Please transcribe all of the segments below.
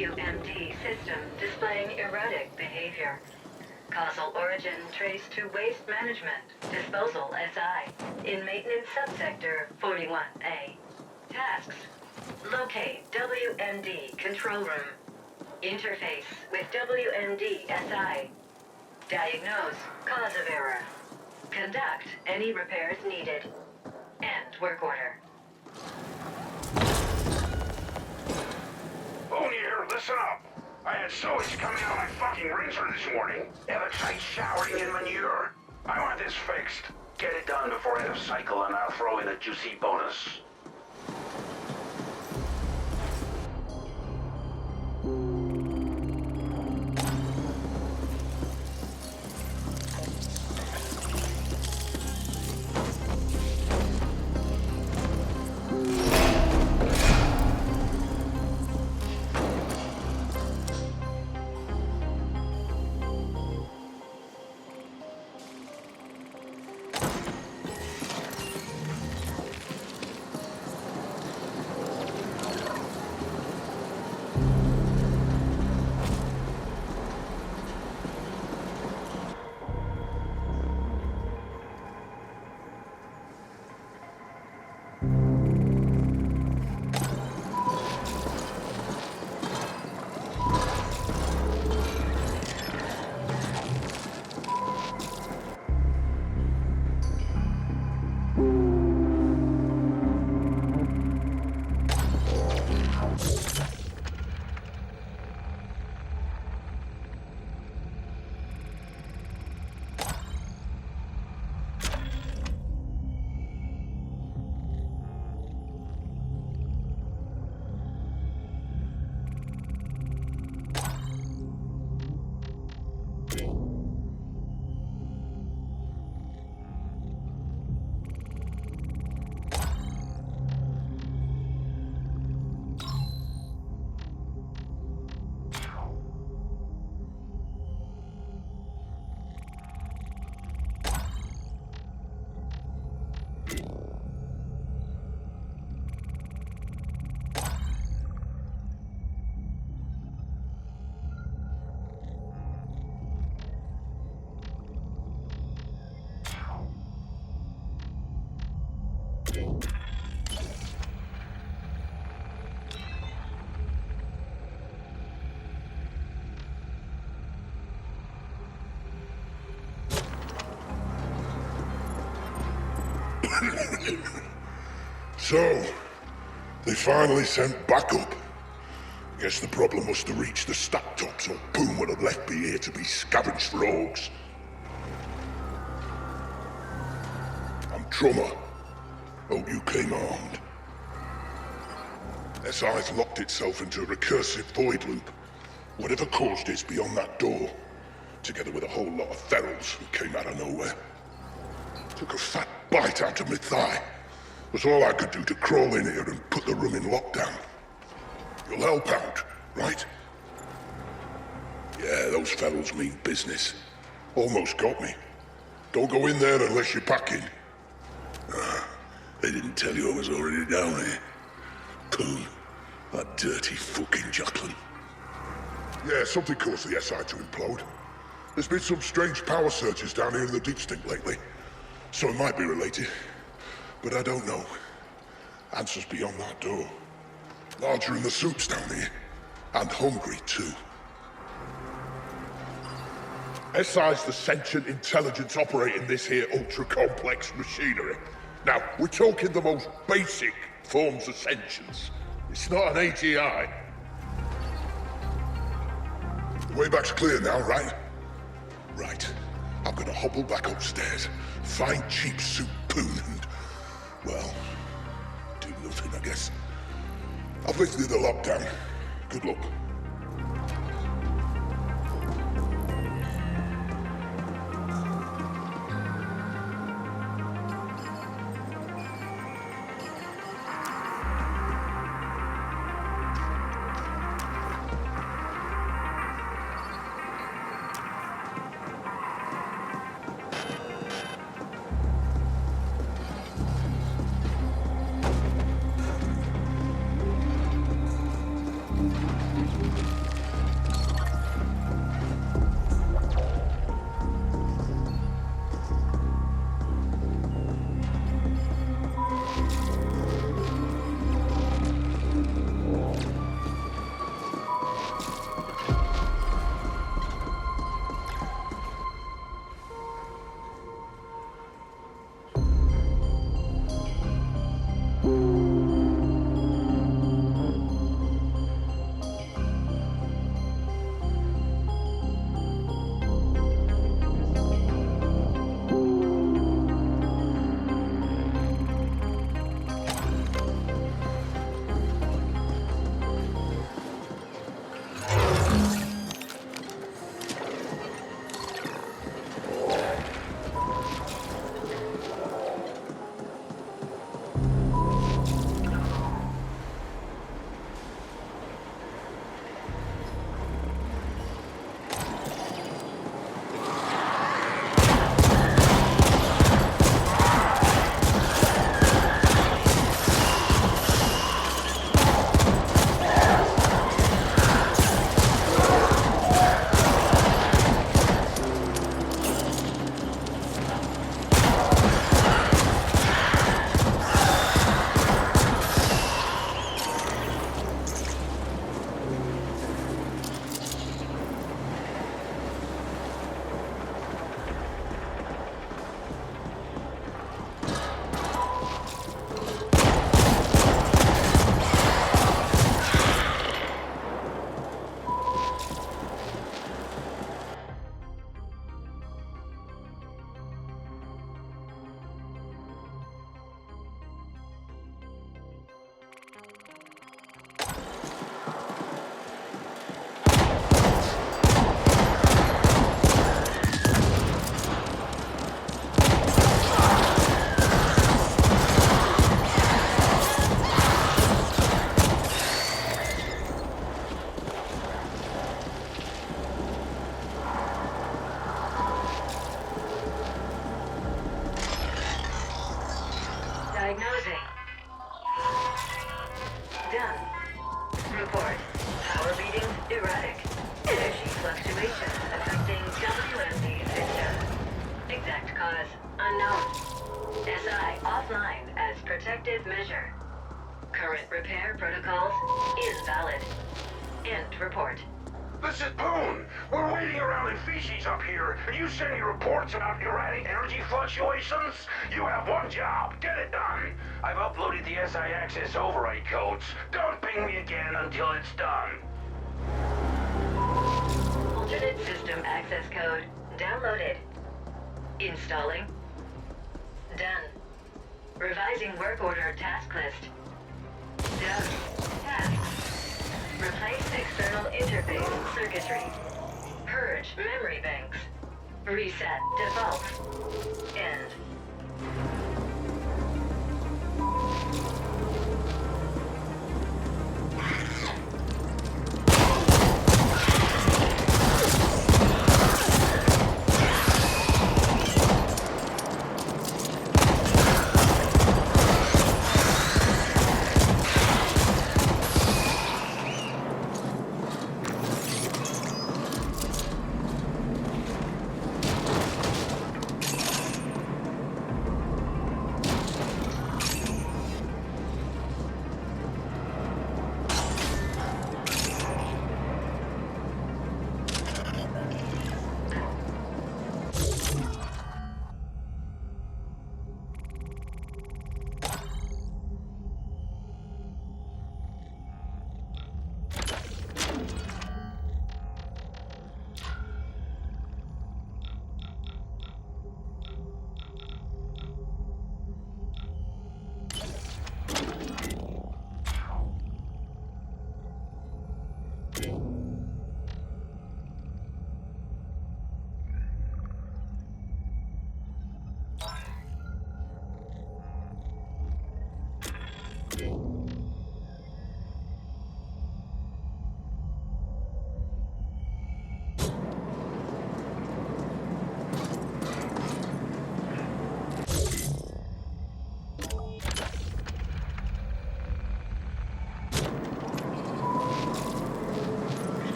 WMD system displaying erratic behavior. Causal origin traced to waste management, disposal SI, in maintenance subsector 41A. Tasks: locate WMD control room. Interface with WMD SI. Diagnose cause of error. Conduct any repairs needed. End work order. Bonnier, listen up. I had sewage coming out of my fucking rinser this morning. Electrolyte showering in manure. I want this fixed. Get it done before end of cycle and I'll throw in a juicy bonus. So, they finally sent backup. Guess the problem must have reached the stack tops, or Boom would have left me here to be scavenged for orcs. I'm Trummer. Hope you came armed. SI's locked itself into a recursive void loop. Whatever caused it's beyond that door, together with a whole lot of ferals who came out of nowhere. Took a fat bite out of my thigh. Was all I could do to crawl in here and put the room in lockdown. You'll help out, right? Yeah, those fellows mean business. Almost got me. Don't go in there unless you're packing. They didn't tell you I was already down here. Poon, that dirty fucking Joplin. Yeah, something caused the SI to implode. There's been some strange power surges down here in the deep stink lately. So it might be related. But I don't know. Answers beyond that door. Larger in the soups down here. And hungry, too. SI's the sentient intelligence operating this here ultra-complex machinery. Now, we're talking the most basic forms of sentience. It's not an AGI. The way back's clear now, right? Right. I'm gonna hobble back upstairs, find cheap soup Poon and... well, do nothing, I guess. I've lifted the lockdown. Good luck. Done. Report. Power readings erratic. Energy fluctuations affecting WMD system. Exact cause unknown. SI offline as protective measure. Current repair protocols invalid. End report. This is Boone. We're waiting around in feces up here, and you send me reports about erratic energy fluctuations? You have one job. Get it done. I've uploaded the SI access override codes. Don't ping me again until it's done. Alternate system access code downloaded. Installing. Done. Revising work order task list. Done. Tasks. Replace external interface circuitry. Purge memory banks. Reset default. End.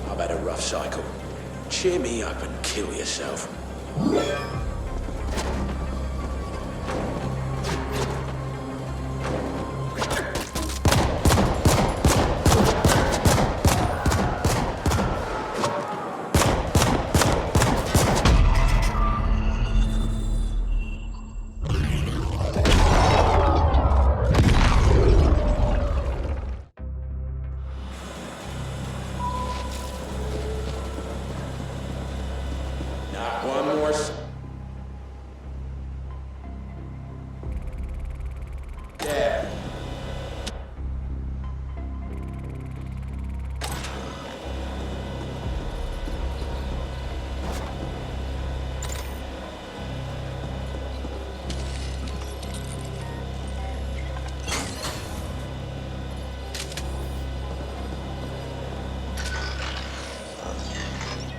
I've had a rough cycle. Cheer me up and kill yourself. Not one more. Yeah.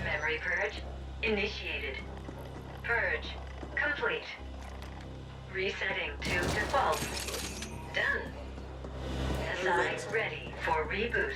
Memory purge Initiated. Purge complete. Resetting to default. Done. SI ready for reboot.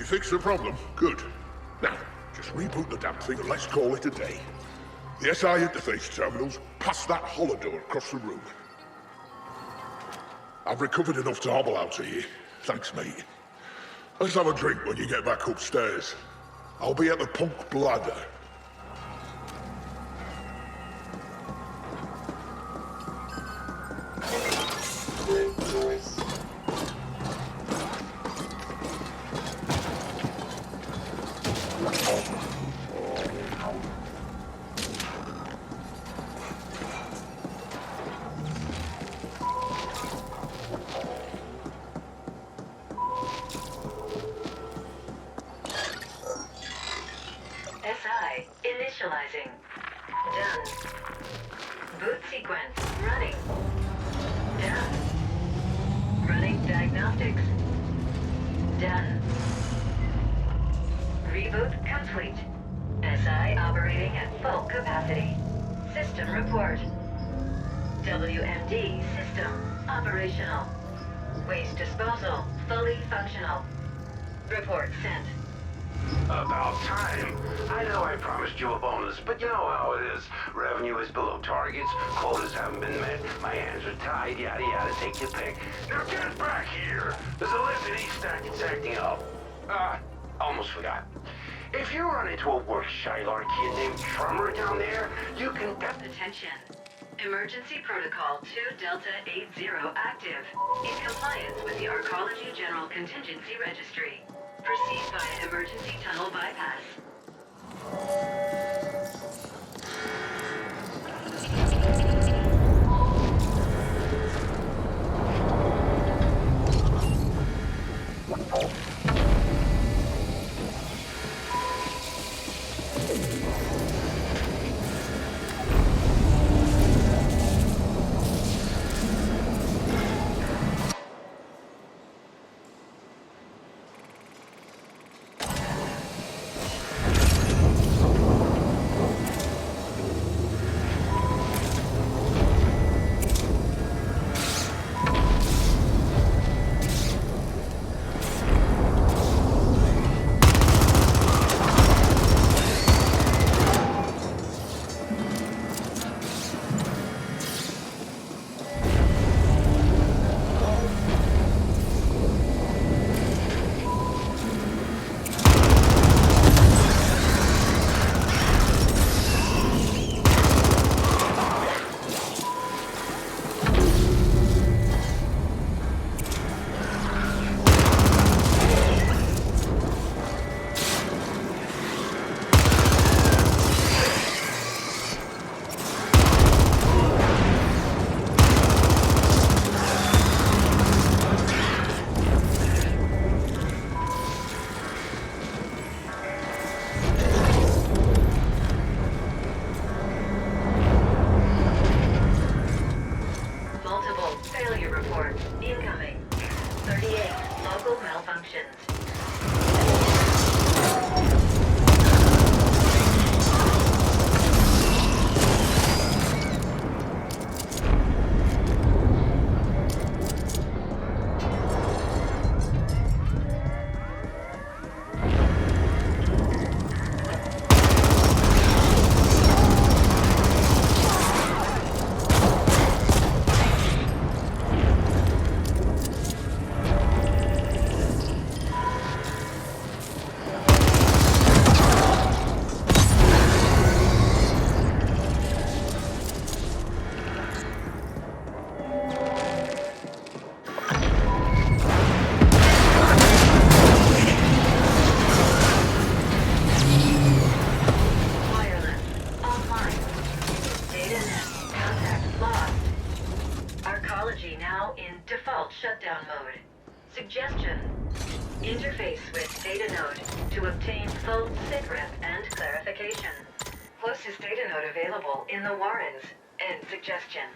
You fixed the problem? Good. Now, just reboot the damn thing and let's call it a day. The SI interface terminal's past that hollow door across the room. I've recovered enough to hobble out of here. Thanks, mate. Let's have a drink when you get back upstairs. I'll be at the Punk Bladder. SI initializing. Done. Boot sequence running. Done. Running diagnostics. Done. Reboot complete. SI operating at full capacity. System report. WMD system operational. Waste disposal fully functional. Report sent. About time. I know I promised you a bonus, but you know how it is. Revenue is below targets, quotas haven't been met, my hands are tied, yada yada, take your pick. Now get back here! There's a lift in East it's acting up. Almost forgot. If you run into a work-shylar kid named Trummer down there, you can... Attention. Emergency Protocol 2 Delta 80 active. In compliance with the Arcology General Contingency Registry. Proceed via emergency tunnel bypass. Incoming. 38 local malfunctions. Now in default shutdown mode. Suggestion. Interface with data node to obtain full sitrep and clarification. Closest data node available in the Warrens. End suggestion.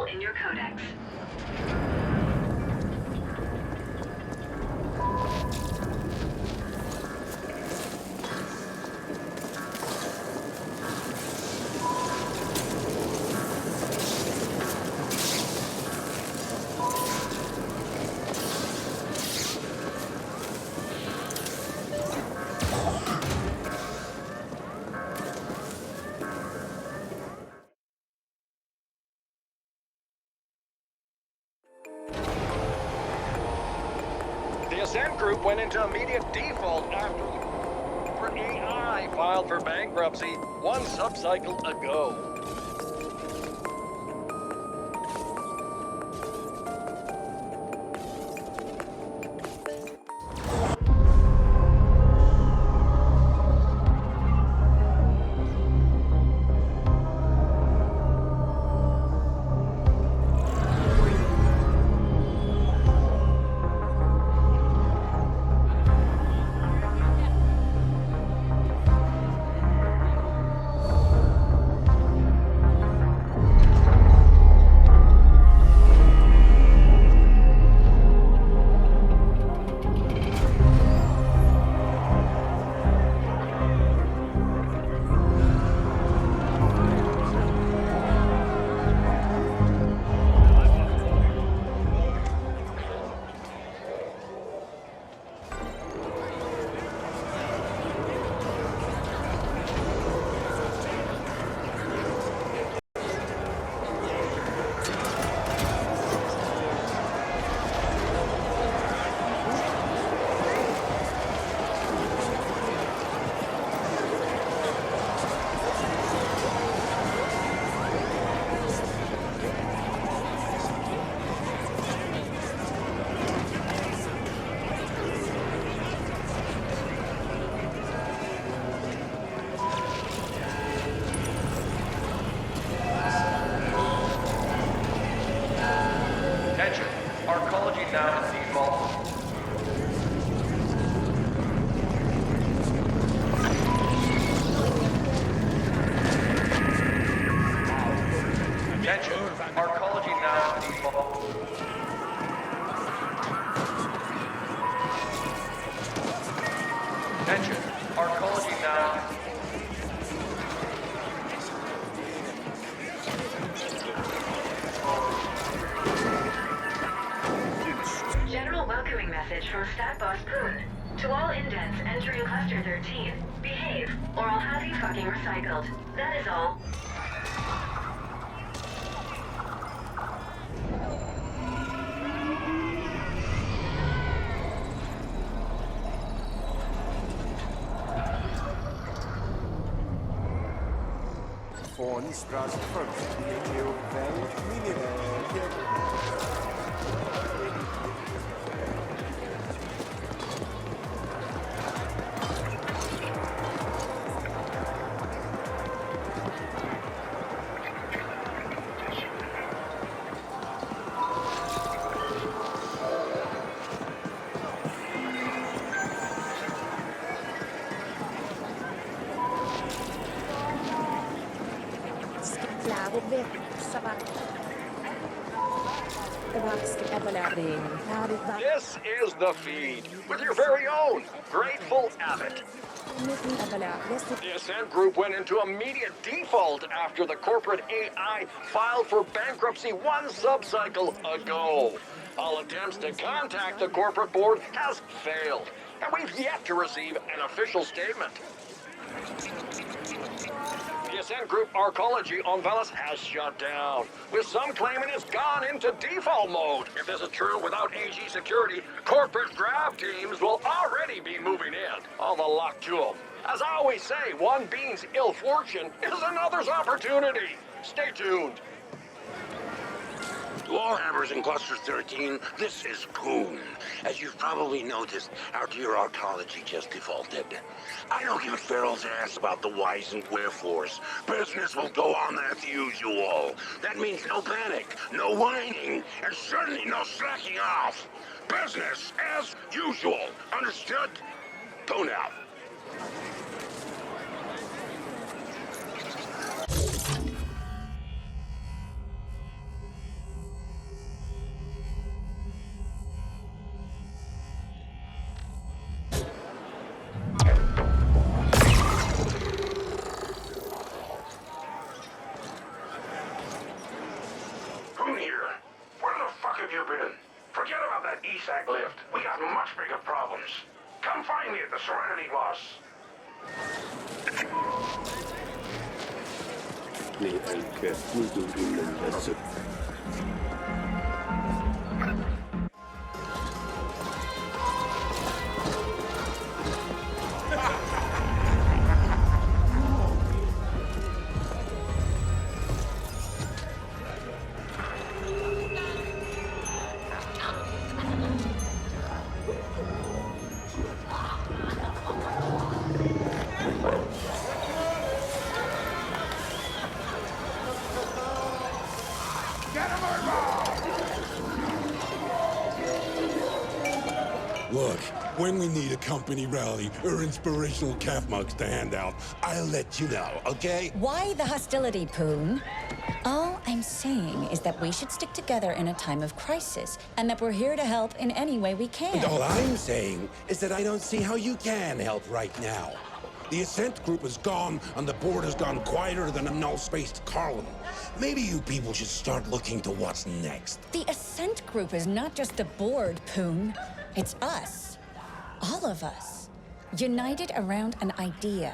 available in your codex. The Ascent Group went into immediate default after corporate AI filed for bankruptcy one subcycle ago. Attention, arcology now in default. Attention, arcology now in default. Attention, arcology now. General welcoming message from Stat Boss Poon. To all indents entering Cluster 13, behave, or I'll have you fucking recycled. That is all. Från Strasbourg till Minneberg. This is the feed with your very own Grateful Abbott. The Ascent Group went into immediate default after the corporate AI filed for bankruptcy one subcycle ago. All attempts to contact the corporate board has failed, and we've yet to receive an official statement. The Ascent Group arcology on Velis has shut down, with some claiming it's gone into default mode. If this is true without AG security, corporate grab teams will already be moving in. All the luck to them. As I always say, one being's ill fortune is another's opportunity. Stay tuned. To all hammers in Cluster 13, this is Poon. As you've probably noticed, our dear arcology just defaulted. I don't give a Farrell's ass about the whys and wherefores. Business will go on as usual. That means no panic, no whining, and certainly no slacking off. Business as usual. Understood? Poon out. lift. We got much bigger problems. Come find me at the Serenity, boss. Niin, älkää kuitenkin tässä. Look, when we need a company rally or inspirational calf mugs to hand out, I'll let you know, okay? Why the hostility, Poon? All I'm saying is that we should stick together in a time of crisis, and that we're here to help in any way we can. And all I'm saying is that I don't see how you can help right now. The Ascent group is gone, and the board has gone quieter than a null-spaced column. Maybe you people should start looking to what's next. The Ascent group is not just the board, Poon. It's us. All of us. United around an idea.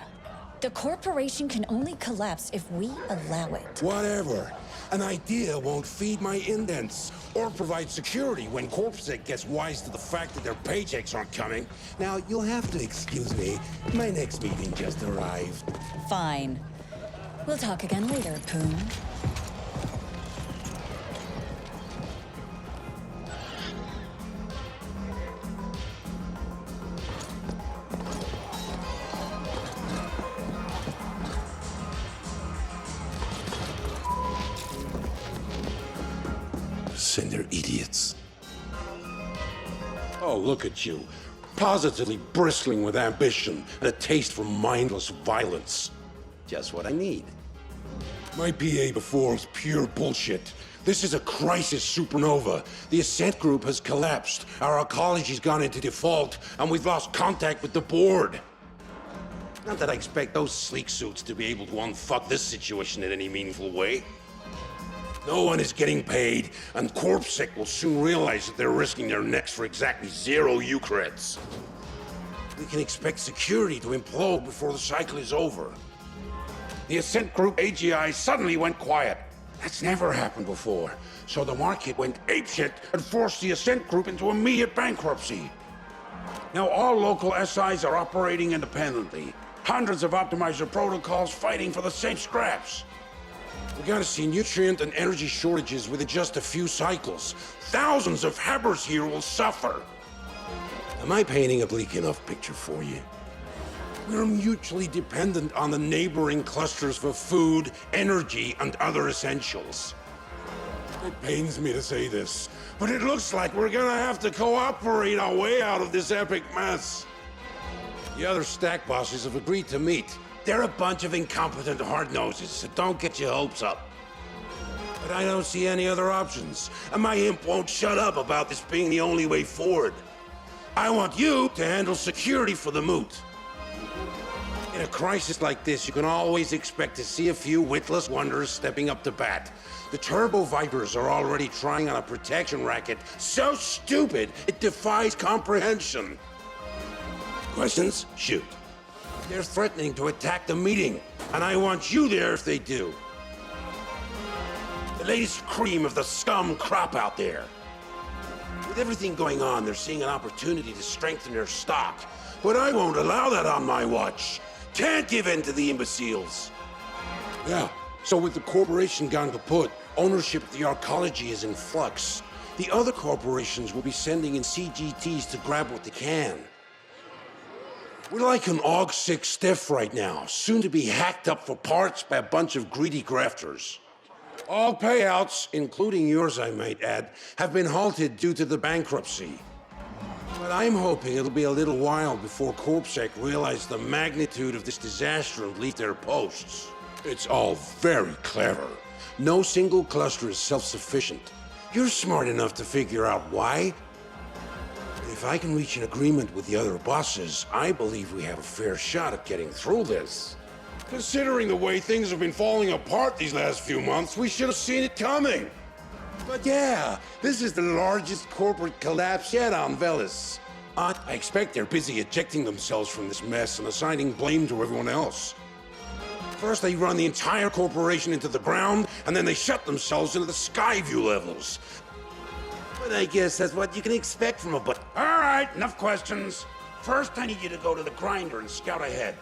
The corporation can only collapse if we allow it. Whatever. An idea won't feed my indents or provide security when CorpSec gets wise to the fact that their paychecks aren't coming. Now, you'll have to excuse me. My next meeting just arrived. Fine. We'll talk again later, Poon. And they're idiots. Oh, look at you. Positively bristling with ambition and a taste for mindless violence. Just what I need. My PA before was pure bullshit. This is a crisis supernova. The Ascent group has collapsed. Our ecology's gone into default, and we've lost contact with the board. Not that I expect those sleek suits to be able to unfuck this situation in any meaningful way. No one is getting paid, and CorpSec will soon realize that they're risking their necks for exactly 0 Eucreds. We can expect security to implode before the cycle is over. The Ascent Group AGI suddenly went quiet. That's never happened before, so the market went apeshit and forced the Ascent Group into immediate bankruptcy. Now all local SIs are operating independently. Hundreds of optimizer protocols fighting for the same scraps. We're gonna see nutrient and energy shortages within just a few cycles. Thousands of Hebbers here will suffer. Am I painting a bleak enough picture for you? We're mutually dependent on the neighboring clusters for food, energy, and other essentials. It pains me to say this, but it looks like we're gonna have to cooperate our way out of this epic mess. The other stack bosses have agreed to meet. They're a bunch of incompetent hard-noses, so don't get your hopes up. But I don't see any other options, and my imp won't shut up about this being the only way forward. I want you to handle security for the moot. In a crisis like this, you can always expect to see a few witless wonders stepping up to bat. The Turbo Vipers are already trying on a protection racket so stupid it defies comprehension. Questions? Shoot. They're threatening to attack the meeting, and I want you there if they do. The latest cream of the scum crop out there. With everything going on, they're seeing an opportunity to strengthen their stock, but I won't allow that on my watch. Can't give in to the imbeciles. Yeah, so with the corporation gone kaput, ownership of the arcology is in flux. The other corporations will be sending in CGTs to grab what they can. We're like an AUG-6 stiff right now, soon to be hacked up for parts by a bunch of greedy grafters. All payouts, including yours I might add, have been halted due to the bankruptcy. But I'm hoping it'll be a little while before CorpSec realize the magnitude of this disaster and leave their posts. It's all very clever. No single cluster is self-sufficient. You're smart enough to figure out why. If I can reach an agreement with the other bosses, I believe we have a fair shot at getting through this. Considering the way things have been falling apart these last few months, we should have seen it coming. But yeah, this is the largest corporate collapse yet on Velis. I expect they're busy ejecting themselves from this mess and assigning blame to everyone else. First, they run the entire corporation into the ground, and then they shut themselves into the Skyview levels. But I guess that's what you can expect from a All right, enough questions. First, I need you to go to the grinder and scout ahead.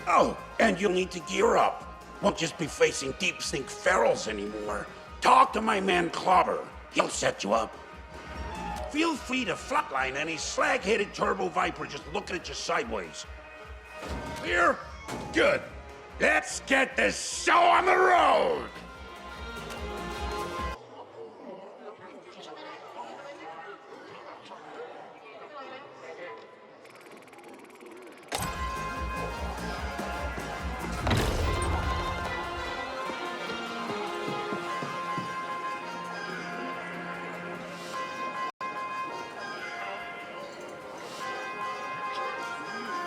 Oh, and you'll need to gear up. Won't just be facing deep sink ferals anymore. Talk to my man Clobber. He'll set you up. Feel free to flatline any slag-headed turbo viper just looking at you sideways. Clear? Good. Let's get this show on the road!